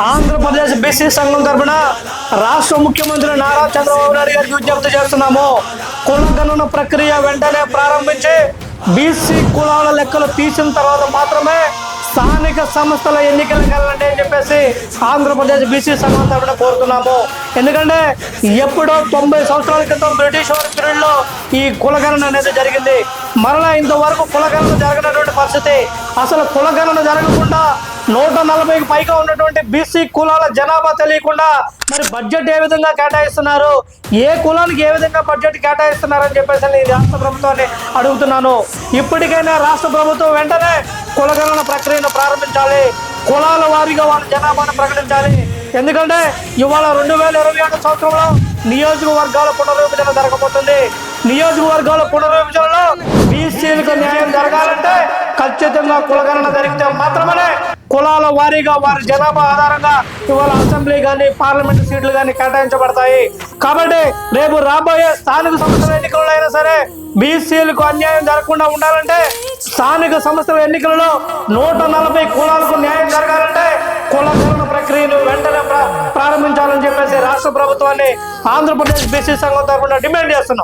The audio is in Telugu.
ఆంధ్రప్రదేశ్ బీసీ సంఘం తరఫున రాష్ట్ర ముఖ్యమంత్రి నారా చంద్రబాబు నాయుడు గారికి విజ్ఞప్తి చేస్తున్నాము. కుల గణన ప్రక్రియ వెంటనే ప్రారంభించి బీసీ కులాల లెక్కలు తీసిన తర్వాత మాత్రమే స్థానిక సంస్థల ఎన్నికలకు వెళ్ళండి అని చెప్పేసి ఆంధ్రప్రదేశ్ బీసీ సంఘం తరఫున కోరుతున్నాము. ఎందుకంటే ఎప్పుడో 90 సంవత్సరాల క్రితం బ్రిటిష్ వారి పీరియడ్లో ఈ కులగణన అనేది జరిగింది. మరలా ఇంతవరకు కులగణన జరగనటువంటి పరిస్థితి. అసలు కులగణన జరగకుండా 140కి పైగా ఉన్నటువంటి బీసీ కులాల జనాభా తెలియకుండా మరి బడ్జెట్ ఏ విధంగా కేటాయిస్తున్నారు, ఏ కులానికి ఏ విధంగా బడ్జెట్ కేటాయిస్తున్నారని చెప్పేసి నేను రాష్ట్ర ప్రభుత్వాన్ని అడుగుతున్నాను. ఇప్పటికైనా రాష్ట్ర ప్రభుత్వం వెంటనే కులగణన ప్రక్రియను ప్రారంభించాలి. కులాల వారీగా వాళ్ళ జనాభాను ప్రకటించాలి. ఎందుకంటే ఇవాళ 2027 సంవత్సరంలో నియోజకవర్గాల పునర్విభజన జరగబోతుంది. నియోజకవర్గాల పునర్విభజనలో బీసీలకు న్యాయం జరగాలంటే ఖచ్చితంగా కులగణన జరిగితే మాత్రమే కులాల వారీగా వారి జనాభా ఆధారంగా ఇవాళ అసెంబ్లీ కానీ పార్లమెంట్ సీట్లు కానీ కేటాయించబడతాయి. కాబట్టి రేపు రాబోయే స్థానిక సంస్థల ఎన్నికల్లో అయినా సరే బీసీలకు అన్యాయం జరగకుండా ఉండాలంటే స్థానిక సంస్థల ఎన్నికలలో 140 కులాలకు న్యాయం జరగాలంటే కులగణన ప్రక్రియను వెంటనే ప్రారంభించాలని చెప్పేసి రాష్ట్ర ప్రభుత్వాన్ని ఆంధ్రప్రదేశ్ బీసీ సంఘం తరఫున డిమాండ్ చేస్తున్నాం.